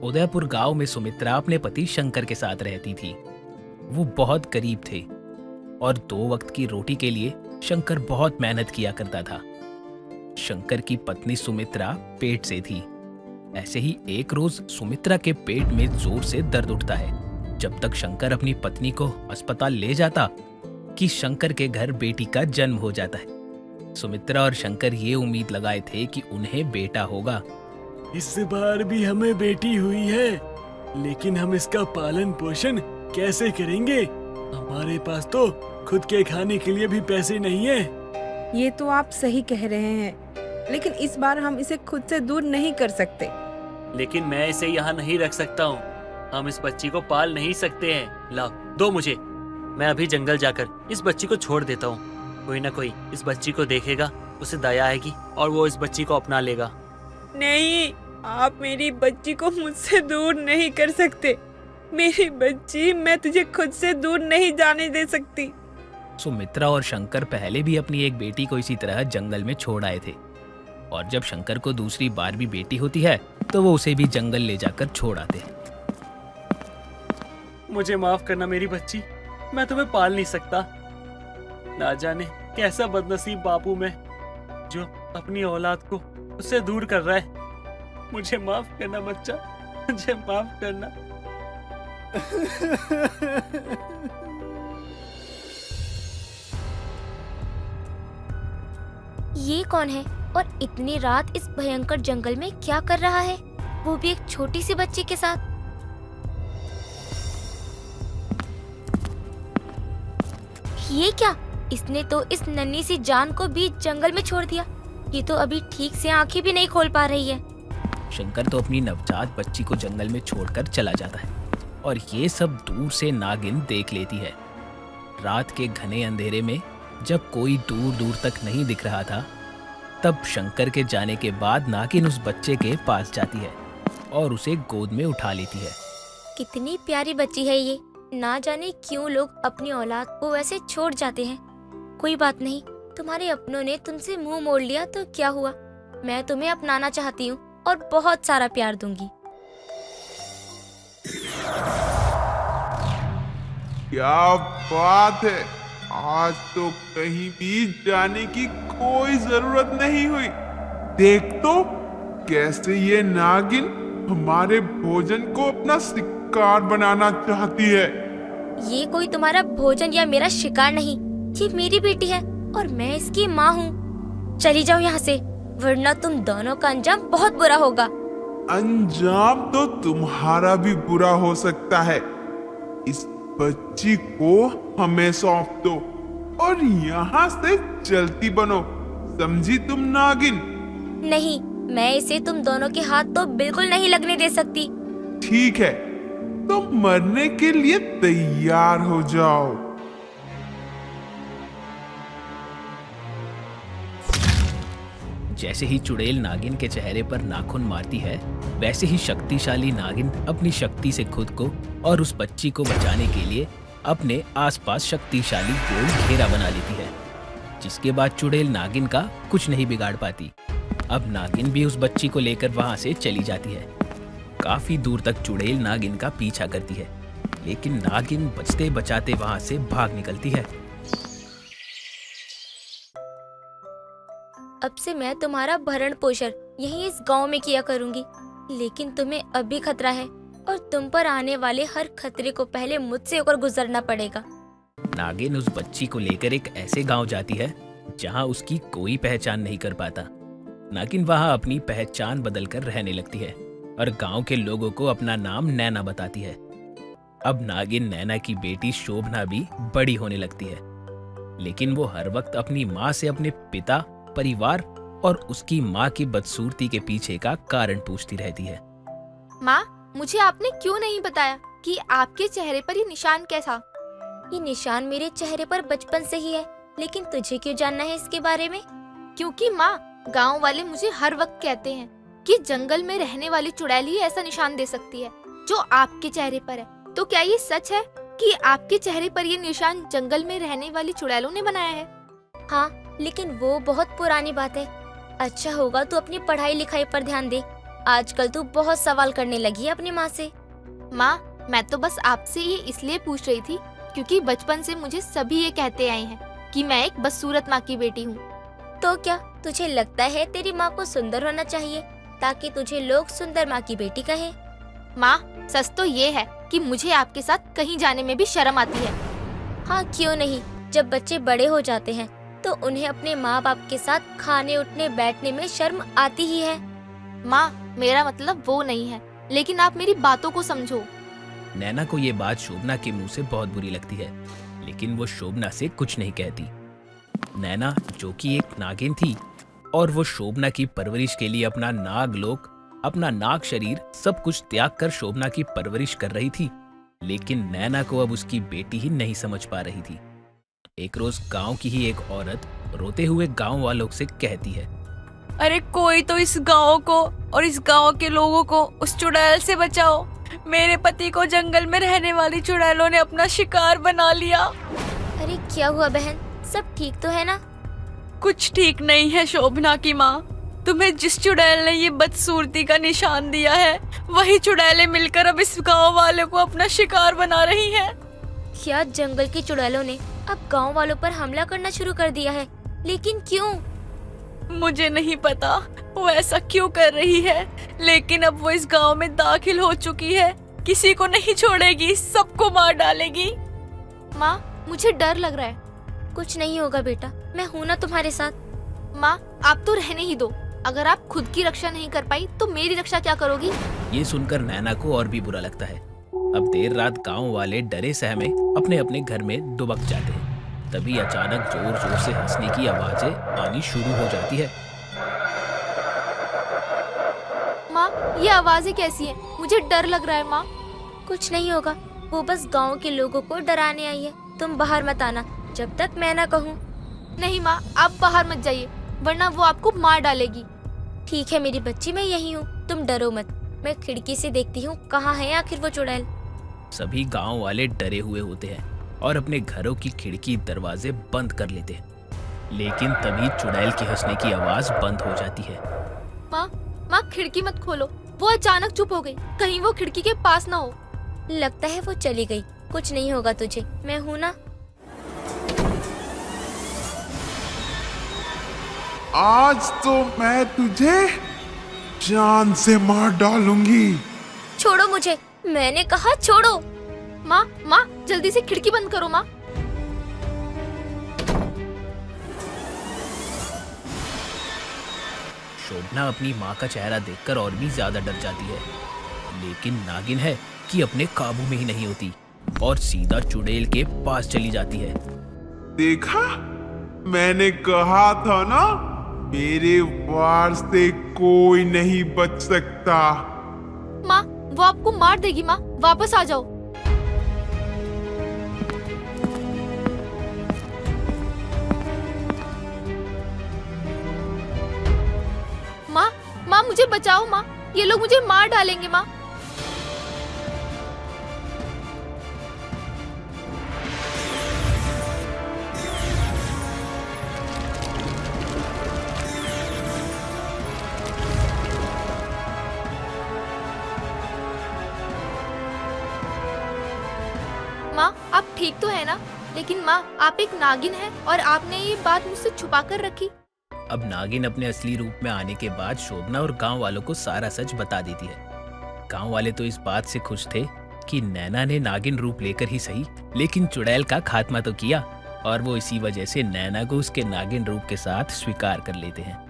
उदयपुर गांव में सुमित्रा अपने पति शंकर के साथ रहती थी। वो बहुत गरीब थे और 2 वक्त की रोटी के लिए शंकर बहुत मेहनत किया करता था। शंकर की पत्नी सुमित्रा पेट से थी। ऐसे ही एक रोज सुमित्रा के पेट में जोर से दर्द उठता है। जब तक शंकर अपनी पत्नी को अस्पताल ले जाता कि शंकर के घर बेटी का जन्म हो जाता है। सुमित्रा और शंकर ये उम्मीद लगाए थे कि उन्हें बेटा होगा। इस बार भी हमें बेटी हुई है, लेकिन हम इसका पालन पोषण कैसे करेंगे? हमारे पास तो खुद के खाने के लिए भी पैसे नहीं है। ये तो आप सही कह रहे हैं, लेकिन इस बार हम इसे खुद से दूर नहीं कर सकते। लेकिन मैं इसे यहाँ नहीं रख सकता हूँ। हम इस बच्ची को पाल नहीं सकते हैं। लाओ, दो मुझे। मैं अभी जंगल जाकर इस बच्ची को छोड़ देता हूँ। कोई ना कोई इस बच्ची को देखेगा, उसे दया आएगी और वो इस बच्ची को अपना लेगा। नहीं, आप मेरी बच्ची को मुझसे दूर नहीं कर सकते। मेरी बच्ची, मैं तुझे खुद से दूर नहीं जाने दे सकती। सुमित्रा और शंकर पहले भी अपनी एक बेटी को इसी तरह जंगल में छोड़ आए थे, और जब शंकर को दूसरी बार भी बेटी होती है तो वो उसे भी जंगल ले जाकर छोड़ आते हैं। मुझे माफ करना मेरी बच्ची, मैं तुम्हें पाल नहीं सकता। ना जाने कैसा बदनसीब बापू मैं, जो अपनी औलाद को उससे दूर कर रहा है। मुझे माफ करना बच्चा, मुझे माफ करना। ये कौन है और इतनी रात इस भयंकर जंगल में क्या कर रहा है, वो भी एक छोटी सी बच्ची के साथ? ये क्या? इसने तो इस नन्ही सी जान को भी जंगल में छोड़ दिया। ये तो अभी ठीक से आंखें भी नहीं खोल पा रही है। शंकर तो अपनी नवजात बच्ची को जंगल में छोड़कर चला जाता है, और ये सब दूर से नागिन देख लेती है। रात के घने अंधेरे में जब कोई दूर दूर तक नहीं दिख रहा था, तब शंकर के जाने के बाद नागिन उस बच्चे के पास जाती है और उसे गोद में उठा लेती है। कितनी प्यारी बच्ची है ये। ना जाने क्यों लोग अपनी औलाद को ऐसे छोड़ जाते हैं। कोई बात नहीं, तुम्हारे अपनों ने तुमसे मुंह मोड़ लिया तो क्या हुआ। मैं तुम्हें अपनाना चाहती हूँ और बहुत सारा प्यार दूंगी। क्या बात है, आज तो कहीं भी जाने की कोई जरूरत नहीं हुई। देख तो कैसे ये नागिन हमारे भोजन को अपना शिकार बनाना चाहती है। ये कोई तुम्हारा भोजन या मेरा शिकार नहीं, ये मेरी बेटी है और मैं इसकी माँ हूँ। चली जाओ यहाँ से, वरना तुम दोनों का अंजाम बहुत बुरा होगा। अंजाम तो तुम्हारा भी बुरा हो सकता है। इस बच्ची को हमें सौंप दो और यहाँ से चलती बनो, समझी तुम नागिन? नहीं, मैं इसे तुम दोनों के हाथ तो बिल्कुल नहीं लगने दे सकती। ठीक है, तो मरने के लिए तैयार हो जाओ। जैसे ही चुड़ैल नागिन के चेहरे पर नाखून मारती है, वैसे ही शक्तिशाली नागिन अपनी शक्ति से खुद को और उस बच्ची को बचाने के लिए अपने आसपास शक्तिशाली गोल घेरा बना लेती है, जिसके बाद चुड़ैल नागिन का कुछ नहीं बिगाड़ पाती। अब नागिन भी उस बच्ची को लेकर वहां से चली जाती है। काफी दूर तक चुड़ैल नागिन का पीछा करती है, लेकिन नागिन बचते बचाते वहां से भाग निकलती है। अब से मैं तुम्हारा भरण पोषण यहीं इस गांव में किया करूंगी, लेकिन तुम्हें अभी खतरा है और तुम पर आने वाले हर खतरे को पहले मुझसे होकर गुजरना पड़ेगा। नागिन उस बच्ची को लेकर एक ऐसे गांव जाती है जहां उसकी कोई पहचान नहीं कर पाता। नागिन वहां अपनी पहचान बदलकर रहने लगती है और गांव के लोगों को अपना नाम नैना बताती है। अब नागिन नैना की बेटी शोभना भी बड़ी होने लगती है, लेकिन वो हर वक्त अपनी माँ से अपने पिता, परिवार और उसकी माँ की बदसूरती के पीछे का कारण पूछती रहती है। माँ, मुझे आपने क्यों नहीं बताया कि आपके चेहरे पर ये निशान कैसा? ये निशान मेरे चेहरे पर बचपन से ही है, लेकिन तुझे क्यों जानना है इसके बारे में? क्योंकि माँ, गांव वाले मुझे हर वक्त कहते हैं कि जंगल में रहने वाली चुड़ैल ही ऐसा निशान दे सकती है जो आपके चेहरे पर है। तो क्या ये सच है कि आपके चेहरे पर ये निशान जंगल में रहने वाली चुड़ैलों ने बनाया है? हाँ, लेकिन वो बहुत पुरानी बात है। अच्छा होगा तू अपनी पढ़ाई लिखाई पर ध्यान दे। आजकल तू बहुत सवाल करने लगी है अपनी माँ से। माँ, मैं तो बस आपसे ये इसलिए पूछ रही थी क्योंकि बचपन से मुझे सभी ये कहते आए हैं कि मैं एक बदसूरत माँ की बेटी हूँ। तो क्या तुझे लगता है तेरी माँ को सुंदर होना चाहिए ताकि तुझे लोग सुंदर माँ की बेटी कहे? माँ, सच तो ये है कि मुझे आपके साथ कहीं जाने में भी शर्म आती है। हाँ, क्यों नहीं। जब बच्चे बड़े हो जाते हैं तो उन्हें अपने माँ बाप के साथ खाने उठने बैठने में शर्म आती ही है। माँ, मेरा मतलब वो नहीं है, लेकिन आप मेरी बातों को समझो। नैना को ये बात शोभना के मुंह से बहुत बुरी लगती है, लेकिन वो शोभना से कुछ नहीं कहती। नैना जो कि एक नागिन थी और वो शोभना की परवरिश के लिए अपना नाग लोक, अपना नाग शरीर सब कुछ त्याग कर शोभना की परवरिश कर रही थी, लेकिन नैना को अब उसकी बेटी ही नहीं समझ पा रही थी। एक रोज गांव की ही एक औरत रोते हुए गांव वालों से कहती है, अरे कोई तो इस गांव को और इस गांव के लोगों को उस चुड़ैल से बचाओ। मेरे पति को जंगल में रहने वाली चुड़ैलों ने अपना शिकार बना लिया। अरे क्या हुआ बहन, सब ठीक तो है ना? कुछ ठीक नहीं है शोभना की माँ। तुम्हें जिस चुड़ैल ने ये बदसूरती का निशान दिया है, वही चुड़ैलें मिलकर अब इस गांव वालों को अपना शिकार बना रही हैं। क्या जंगल की चुड़ैलों ने अब गांव वालों पर हमला करना शुरू कर दिया है? लेकिन क्यों? मुझे नहीं पता वो ऐसा क्यों कर रही है, लेकिन अब वो इस गांव में दाखिल हो चुकी है। किसी को नहीं छोड़ेगी, सबको मार डालेगी। माँ, मुझे डर लग रहा है। कुछ नहीं होगा बेटा, मैं हूँ ना तुम्हारे साथ। माँ, आप तो रहने ही दो। अगर आप खुद की रक्षा नहीं कर पाई तो मेरी रक्षा क्या करोगी? ये सुनकर नैना को और भी बुरा लगता है। अब देर रात गांव वाले डरे सहमे अपने अपने घर में दुबक जाते हैं। तभी अचानक जोर जोर से हंसने की आवाजें आनी शुरू हो जाती है। माँ, ये आवाजें कैसी हैं? मुझे डर लग रहा है माँ। कुछ नहीं होगा, वो बस गांव के लोगों को डराने आई है। तुम बाहर मत आना जब तक मैं ना कहूँ। नहीं माँ, आप बाहर मत जाइए, वरना वो आपको मार डालेगी। ठीक है मेरी बच्ची, मैं यही हूँ, तुम डरो मत। मैं खिड़की से देखती हूँ कहाँ है आखिर वो चुड़ैल। सभी गांव वाले डरे हुए होते हैं और अपने घरों की खिड़की दरवाजे बंद कर लेते हैं, लेकिन तभी चुड़ैल की हंसने की आवाज बंद हो जाती है। माँ, खिड़की मत खोलो। वो अचानक चुप हो गई, कहीं वो खिड़की के पास ना हो। लगता है वो चली गई। कुछ नहीं होगा तुझे, मैं हूँ ना। आज तो मैं तुझे जान से मार डालूंगी। छोड़ो मुझे, मैंने कहा छोड़ो। माँ, जल्दी से खिड़की बंद करो माँ। शोभना अपनी माँ का चेहरा देखकर और भी ज्यादा डर जाती है, लेकिन नागिन है कि अपने काबू में ही नहीं होती और सीधा चुड़ैल के पास चली जाती है। देखा, मैंने कहा था ना, मेरे वार से कोई नहीं बच सकता। माँ, वो आपको मार देगी। माँ, वापस आ जाओ। माँ, मुझे बचाओ माँ, ये लोग मुझे मार डालेंगे माँ। माँ, आप ठीक तो है ना? लेकिन माँ, आप एक नागिन हैं और आपने ये बात मुझसे छुपा कर रखी। अब नागिन अपने असली रूप में आने के बाद शोभना और गांव वालों को सारा सच बता देती है। गांव वाले तो इस बात से खुश थे कि नैना ने नागिन रूप लेकर ही सही, लेकिन चुड़ैल का खात्मा तो किया और वो इसी वजह से नैना को उसके नागिन रूप के साथ स्वीकार कर लेते हैं।